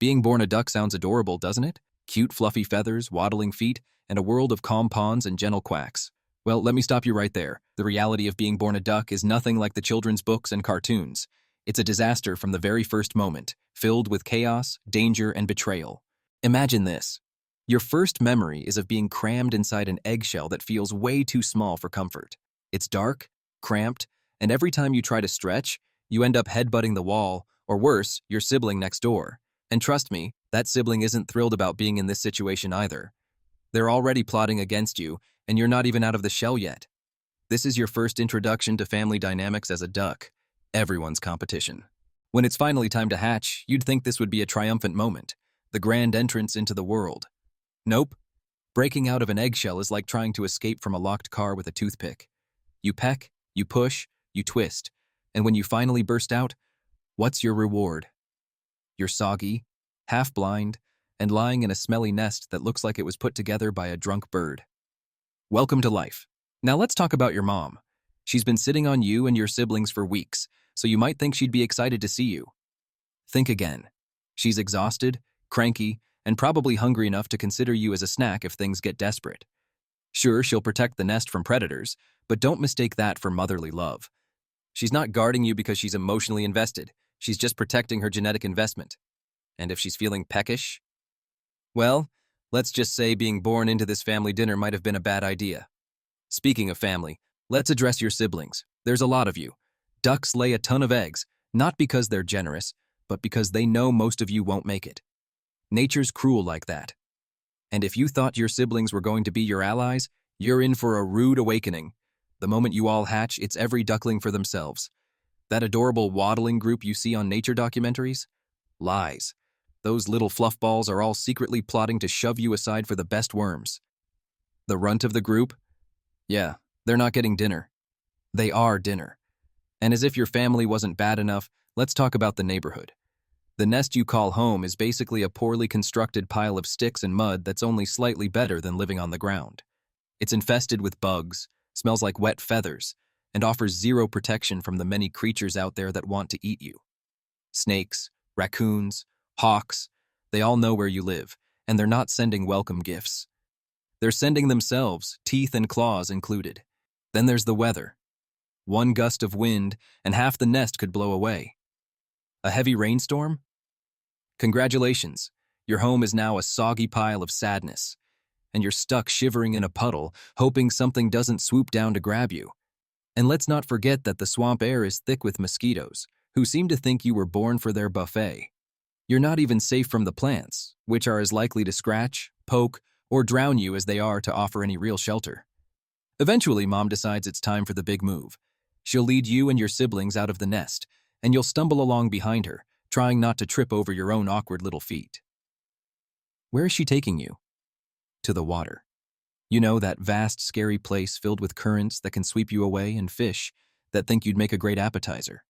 Being born a duck sounds adorable, doesn't it? Cute, fluffy feathers, waddling feet, and a world of calm ponds and gentle quacks. Well, let me stop you right there. The reality of being born a duck is nothing like the children's books and cartoons. It's a disaster from the very first moment, filled with chaos, danger, and betrayal. Imagine this. Your first memory is of being crammed inside an eggshell that feels way too small for comfort. It's dark, cramped, and every time you try to stretch, you end up headbutting the wall, or worse, your sibling next door. And trust me, that sibling isn't thrilled about being in this situation either. They're already plotting against you, and you're not even out of the shell yet. This is your first introduction to family dynamics as a duck, everyone's competition. When it's finally time to hatch, you'd think this would be a triumphant moment, the grand entrance into the world. Nope. Breaking out of an eggshell is like trying to escape from a locked car with a toothpick. You peck, you push, you twist, and when you finally burst out, what's your reward? You're soggy, half-blind, and lying in a smelly nest that looks like it was put together by a drunk bird. Welcome to life. Now let's talk about your mom. She's been sitting on you and your siblings for weeks, so you might think she'd be excited to see you. Think again. She's exhausted, cranky, and probably hungry enough to consider you as a snack if things get desperate. Sure, she'll protect the nest from predators, but don't mistake that for motherly love. She's not guarding you because she's emotionally invested. She's just protecting her genetic investment. And if she's feeling peckish, well, let's just say being born into this family dinner might have been a bad idea. Speaking of family, let's address your siblings. There's a lot of you. Ducks lay a ton of eggs, not because they're generous, but because they know most of you won't make it. Nature's cruel like that. And if you thought your siblings were going to be your allies, you're in for a rude awakening. The moment you all hatch, it's every duckling for themselves. That adorable waddling group you see on nature documentaries? Lies. Those little fluff balls are all secretly plotting to shove you aside for the best worms. The runt of the group? Yeah, they're not getting dinner. They are dinner. And as if your family wasn't bad enough, let's talk about the neighborhood. The nest you call home is basically a poorly constructed pile of sticks and mud that's only slightly better than living on the ground. It's infested with bugs, smells like wet feathers, and offers zero protection from the many creatures out there that want to eat you. Snakes, raccoons, hawks, they all know where you live, and they're not sending welcome gifts. They're sending themselves, teeth and claws included. Then there's the weather. One gust of wind, and half the nest could blow away. A heavy rainstorm? Congratulations, your home is now a soggy pile of sadness, and you're stuck shivering in a puddle, hoping something doesn't swoop down to grab you. And let's not forget that the swamp air is thick with mosquitoes, who seem to think you were born for their buffet. You're not even safe from the plants, which are as likely to scratch, poke, or drown you as they are to offer any real shelter. Eventually, Mom decides it's time for the big move. She'll lead you and your siblings out of the nest, and you'll stumble along behind her, trying not to trip over your own awkward little feet. Where is she taking you? To the water. You know, that vast, scary place filled with currents that can sweep you away and fish that think you'd make a great appetizer.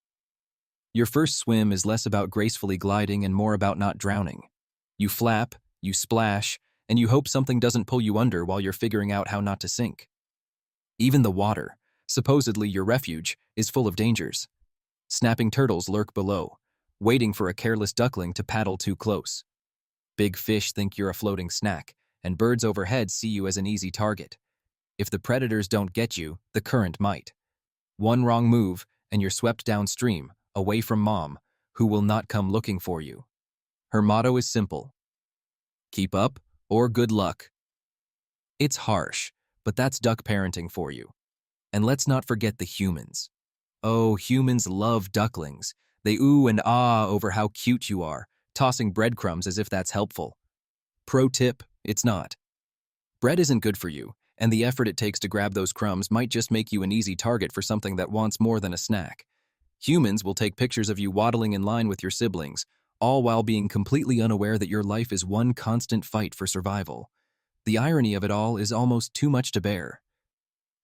Your first swim is less about gracefully gliding and more about not drowning. You flap, you splash, and you hope something doesn't pull you under while you're figuring out how not to sink. Even the water, supposedly your refuge, is full of dangers. Snapping turtles lurk below, waiting for a careless duckling to paddle too close. Big fish think you're a floating snack, and birds overhead see you as an easy target. If the predators don't get you, the current might. One wrong move, and you're swept downstream, away from Mom, who will not come looking for you. Her motto is simple: keep up or good luck. It's harsh, but that's duck parenting for you. And let's not forget the humans. Oh, humans love ducklings. They ooh and ah over how cute you are, tossing breadcrumbs as if that's helpful. Pro tip: it's not. Bread isn't good for you, and the effort it takes to grab those crumbs might just make you an easy target for something that wants more than a snack. Humans will take pictures of you waddling in line with your siblings, all while being completely unaware that your life is one constant fight for survival. The irony of it all is almost too much to bear.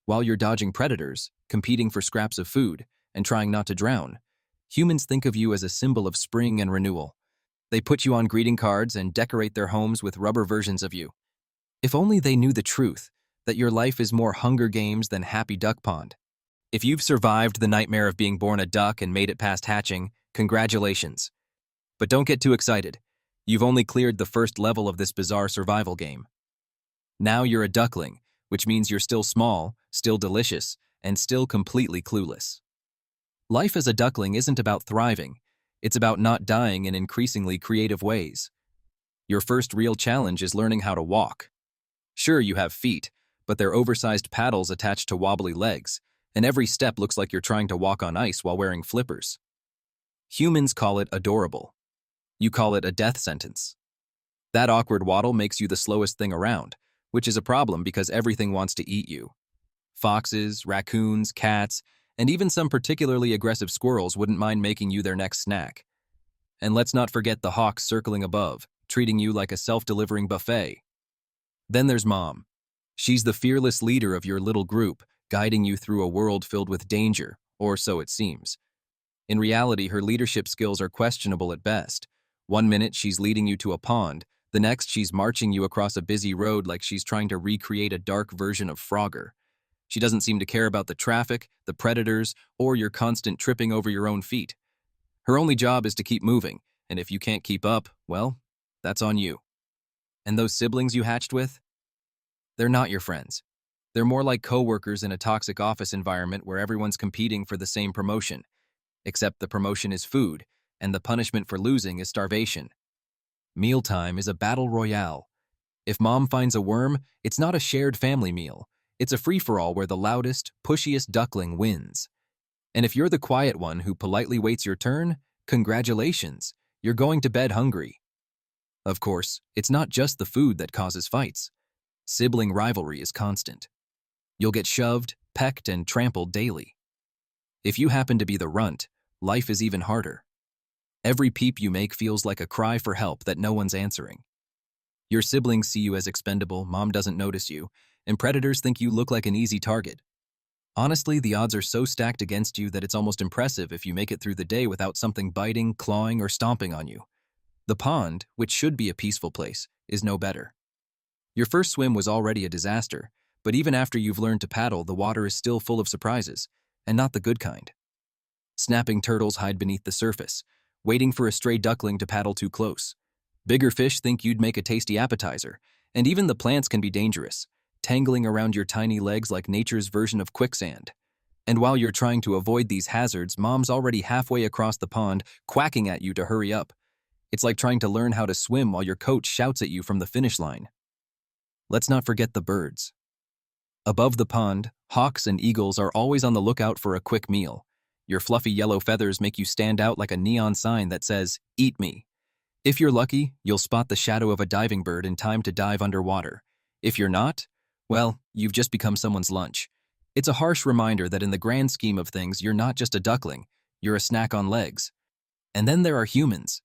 While you're dodging predators, competing for scraps of food, and trying not to drown, humans think of you as a symbol of spring and renewal. They put you on greeting cards and decorate their homes with rubber versions of you. If only they knew the truth, that your life is more Hunger Games than Happy Duck Pond. If you've survived the nightmare of being born a duck and made it past hatching, congratulations. But don't get too excited. You've only cleared the first level of this bizarre survival game. Now you're a duckling, which means you're still small, still delicious, and still completely clueless. Life as a duckling isn't about thriving, it's about not dying in increasingly creative ways. Your first real challenge is learning how to walk. Sure, you have feet, but they're oversized paddles attached to wobbly legs, and every step looks like you're trying to walk on ice while wearing flippers. Humans call it adorable. You call it a death sentence. That awkward waddle makes you the slowest thing around, which is a problem because everything wants to eat you. Foxes, raccoons, cats, and even some particularly aggressive squirrels wouldn't mind making you their next snack. And let's not forget the hawks circling above, treating you like a self-delivering buffet. Then there's Mom. She's the fearless leader of your little group, guiding you through a world filled with danger, or so it seems. In reality, her leadership skills are questionable at best. One minute she's leading you to a pond, the next she's marching you across a busy road like she's trying to recreate a dark version of Frogger. She doesn't seem to care about the traffic, the predators, or your constant tripping over your own feet. Her only job is to keep moving, and if you can't keep up, well, that's on you. And those siblings you hatched with? They're not your friends. They're more like coworkers in a toxic office environment where everyone's competing for the same promotion. Except the promotion is food, and the punishment for losing is starvation. Mealtime is a battle royale. If Mom finds a worm, it's not a shared family meal. It's a free-for-all where the loudest, pushiest duckling wins. And if you're the quiet one who politely waits your turn, congratulations, you're going to bed hungry. Of course, it's not just the food that causes fights. Sibling rivalry is constant. You'll get shoved, pecked, and trampled daily. If you happen to be the runt, life is even harder. Every peep you make feels like a cry for help that no one's answering. Your siblings see you as expendable, Mom doesn't notice you, and predators think you look like an easy target. Honestly, the odds are so stacked against you that it's almost impressive if you make it through the day without something biting, clawing, or stomping on you. The pond, which should be a peaceful place, is no better. Your first swim was already a disaster, but even after you've learned to paddle, the water is still full of surprises, and not the good kind. Snapping turtles hide beneath the surface, waiting for a stray duckling to paddle too close. Bigger fish think you'd make a tasty appetizer, and even the plants can be dangerous, tangling around your tiny legs like nature's version of quicksand. And while you're trying to avoid these hazards, Mom's already halfway across the pond, quacking at you to hurry up. It's like trying to learn how to swim while your coach shouts at you from the finish line. Let's not forget the birds. Above the pond, hawks and eagles are always on the lookout for a quick meal. Your fluffy yellow feathers make you stand out like a neon sign that says, "Eat me." If you're lucky, you'll spot the shadow of a diving bird in time to dive underwater. If you're not, well, you've just become someone's lunch. It's a harsh reminder that in the grand scheme of things, you're not just a duckling, you're a snack on legs. And then there are humans.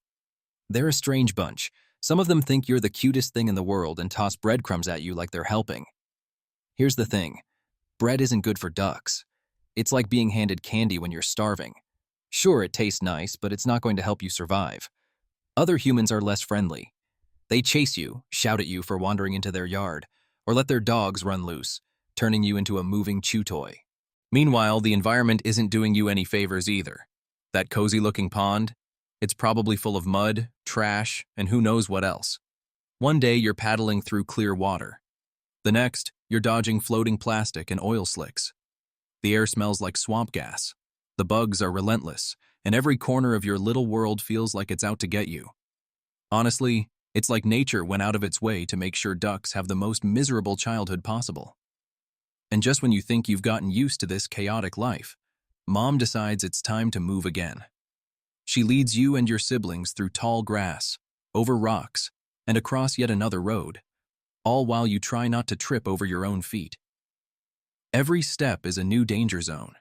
They're a strange bunch. Some of them think you're the cutest thing in the world and toss breadcrumbs at you like they're helping. Here's the thing. Bread isn't good for ducks. It's like being handed candy when you're starving. Sure, it tastes nice, but it's not going to help you survive. Other humans are less friendly. They chase you, shout at you for wandering into their yard, or let their dogs run loose, turning you into a moving chew toy. Meanwhile, the environment isn't doing you any favors either. That cozy-looking pond, it's probably full of mud, trash, and who knows what else. One day, you're paddling through clear water. The next, you're dodging floating plastic and oil slicks. The air smells like swamp gas. The bugs are relentless, and every corner of your little world feels like it's out to get you. Honestly, it's like nature went out of its way to make sure ducks have the most miserable childhood possible. And just when you think you've gotten used to this chaotic life, Mom decides it's time to move again. She leads you and your siblings through tall grass, over rocks, and across yet another road, all while you try not to trip over your own feet. Every step is a new danger zone.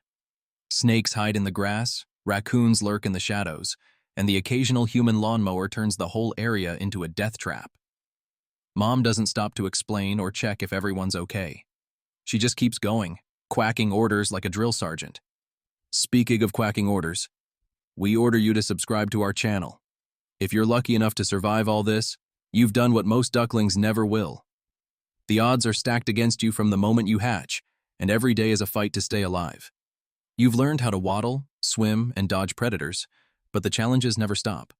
Snakes hide in the grass, raccoons lurk in the shadows, and the occasional human lawnmower turns the whole area into a death trap. Mom doesn't stop to explain or check if everyone's okay. She just keeps going, quacking orders like a drill sergeant. Speaking of quacking orders, we order you to subscribe to our channel. If you're lucky enough to survive all this, you've done what most ducklings never will. The odds are stacked against you from the moment you hatch, and every day is a fight to stay alive. You've learned how to waddle, swim, and dodge predators, but the challenges never stop.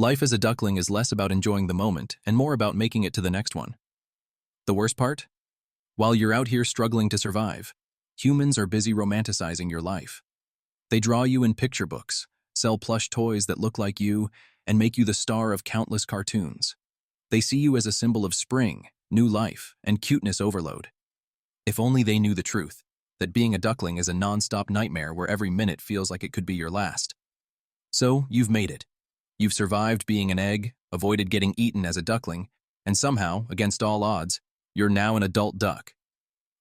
Life as a duckling is less about enjoying the moment and more about making it to the next one. The worst part? While you're out here struggling to survive, humans are busy romanticizing your life. They draw you in picture books, sell plush toys that look like you, and make you the star of countless cartoons. They see you as a symbol of spring, new life, and cuteness overload. If only they knew the truth, that being a duckling is a non-stop nightmare where every minute feels like it could be your last. So, you've made it. You've survived being an egg, avoided getting eaten as a duckling, and somehow, against all odds, you're now an adult duck.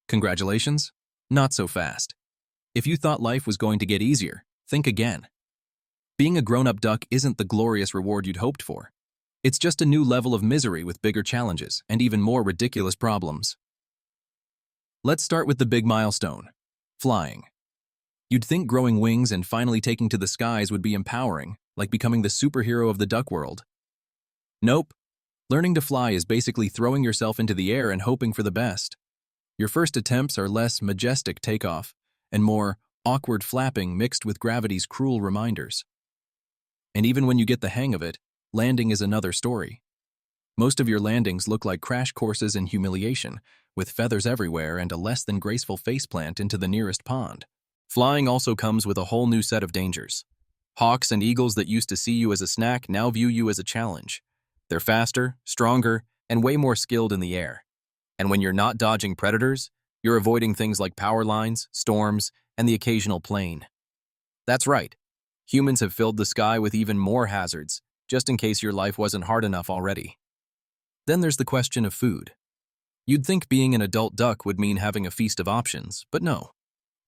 Congratulations? Not so fast. If you thought life was going to get easier, think again. Being a grown-up duck isn't the glorious reward you'd hoped for. It's just a new level of misery with bigger challenges and even more ridiculous problems. Let's start with the big milestone: flying. You'd think growing wings and finally taking to the skies would be empowering, like becoming the superhero of the duck world. Nope. Learning to fly is basically throwing yourself into the air and hoping for the best. Your first attempts are less majestic takeoff and more awkward flapping mixed with gravity's cruel reminders. And even when you get the hang of it, landing is another story. Most of your landings look like crash courses in humiliation, with feathers everywhere and a less than graceful faceplant into the nearest pond. Flying also comes with a whole new set of dangers. Hawks and eagles that used to see you as a snack now view you as a challenge. They're faster, stronger, and way more skilled in the air. And when you're not dodging predators, you're avoiding things like power lines, storms, and the occasional plane. That's right. Humans have filled the sky with even more hazards, just in case your life wasn't hard enough already. Then there's the question of food. You'd think being an adult duck would mean having a feast of options, but no.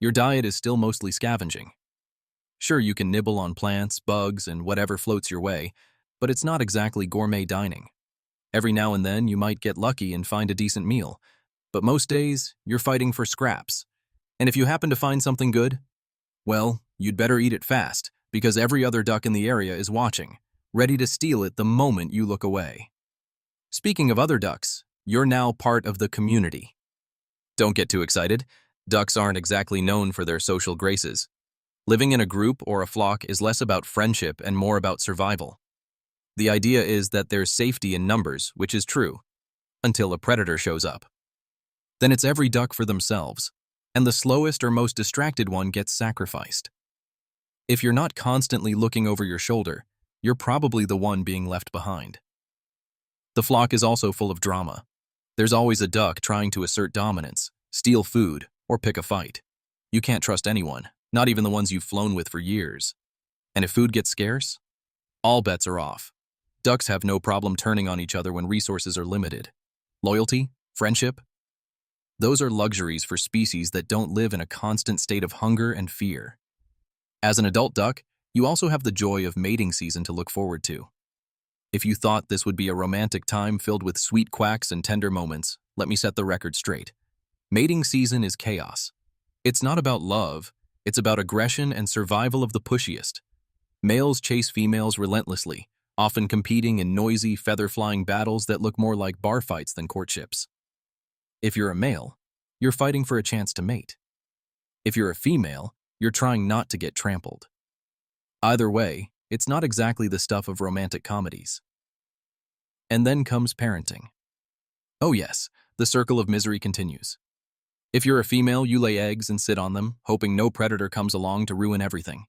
Your diet is still mostly scavenging. Sure, you can nibble on plants, bugs, and whatever floats your way, but it's not exactly gourmet dining. Every now and then, you might get lucky and find a decent meal, but most days, you're fighting for scraps. And if you happen to find something good, well, you'd better eat it fast, because every other duck in the area is watching, ready to steal it the moment you look away. Speaking of other ducks, you're now part of the community. Don't get too excited. Ducks aren't exactly known for their social graces. Living in a group or a flock is less about friendship and more about survival. The idea is that there's safety in numbers, which is true, until a predator shows up. Then it's every duck for themselves, and the slowest or most distracted one gets sacrificed. If you're not constantly looking over your shoulder, you're probably the one being left behind. The flock is also full of drama. There's always a duck trying to assert dominance, steal food, or pick a fight. You can't trust anyone, not even the ones you've flown with for years. And if food gets scarce, all bets are off. Ducks have no problem turning on each other when resources are limited. Loyalty, friendship, those are luxuries for species that don't live in a constant state of hunger and fear. As an adult duck, you also have the joy of mating season to look forward to. If you thought this would be a romantic time filled with sweet quacks and tender moments, let me set the record straight. Mating season is chaos. It's not about love, it's about aggression and survival of the pushiest. Males chase females relentlessly, often competing in noisy, feather-flying battles that look more like bar fights than courtships. If you're a male, you're fighting for a chance to mate. If you're a female, you're trying not to get trampled. Either way, it's not exactly the stuff of romantic comedies. And then comes parenting. Oh yes, the circle of misery continues. If you're a female, you lay eggs and sit on them, hoping no predator comes along to ruin everything.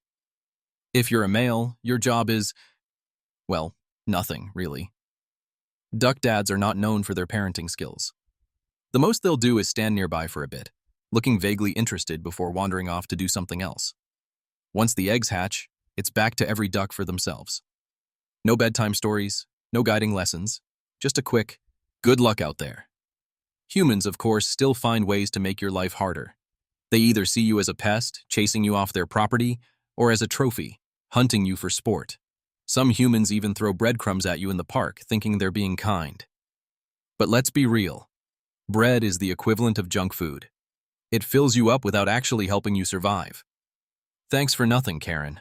If you're a male, your job is, well, nothing, really. Duck dads are not known for their parenting skills. The most they'll do is stand nearby for a bit, looking vaguely interested before wandering off to do something else. Once the eggs hatch, it's back to every duck for themselves. No bedtime stories, no guiding lessons, just a quick, good luck out there. Humans, of course, still find ways to make your life harder. They either see you as a pest, chasing you off their property, or as a trophy, hunting you for sport. Some humans even throw breadcrumbs at you in the park, thinking they're being kind. But let's be real. Bread is the equivalent of junk food. It fills you up without actually helping you survive. Thanks for nothing, Karen.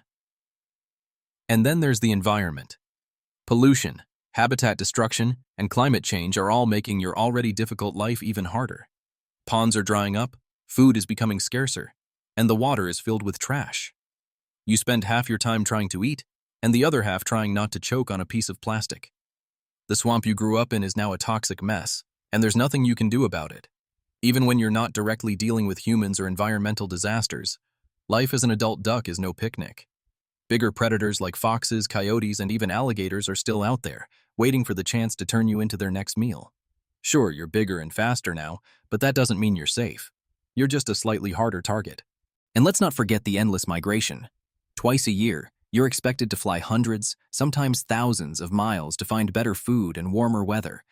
And then there's the environment. Pollution, habitat destruction, and climate change are all making your already difficult life even harder. Ponds are drying up, food is becoming scarcer, and the water is filled with trash. You spend half your time trying to eat, and the other half trying not to choke on a piece of plastic. The swamp you grew up in is now a toxic mess, and there's nothing you can do about it. Even when you're not directly dealing with humans or environmental disasters, life as an adult duck is no picnic. Bigger predators like foxes, coyotes, and even alligators are still out there, waiting for the chance to turn you into their next meal. Sure, you're bigger and faster now, but that doesn't mean you're safe. You're just a slightly harder target. And let's not forget the endless migration. Twice a year, you're expected to fly hundreds, sometimes thousands of miles to find better food and warmer weather.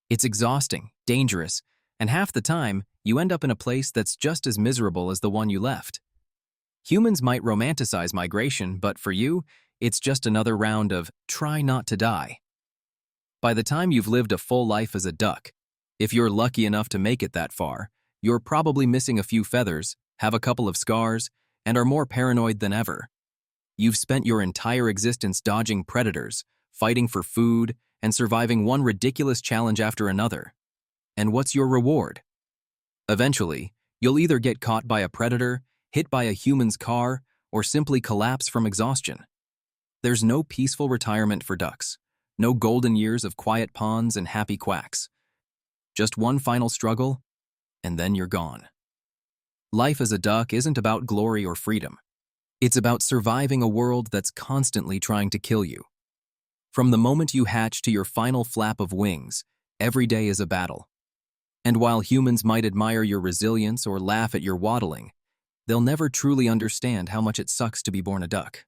It's exhausting, dangerous, and half the time, you end up in a place that's just as miserable as the one you left. Humans might romanticize migration, but for you, it's just another round of try not to die. By the time you've lived a full life as a duck, if you're lucky enough to make it that far, you're probably missing a few feathers, have a couple of scars, and are more paranoid than ever. You've spent your entire existence dodging predators, fighting for food, and surviving one ridiculous challenge after another. And what's your reward? Eventually, you'll either get caught by a predator, hit by a human's car, or simply collapse from exhaustion. There's no peaceful retirement for ducks, no golden years of quiet ponds and happy quacks. Just one final struggle, and then you're gone. Life as a duck isn't about glory or freedom. It's about surviving a world that's constantly trying to kill you. From the moment you hatch to your final flap of wings, every day is a battle. And while humans might admire your resilience or laugh at your waddling, they'll never truly understand how much it sucks to be born a duck.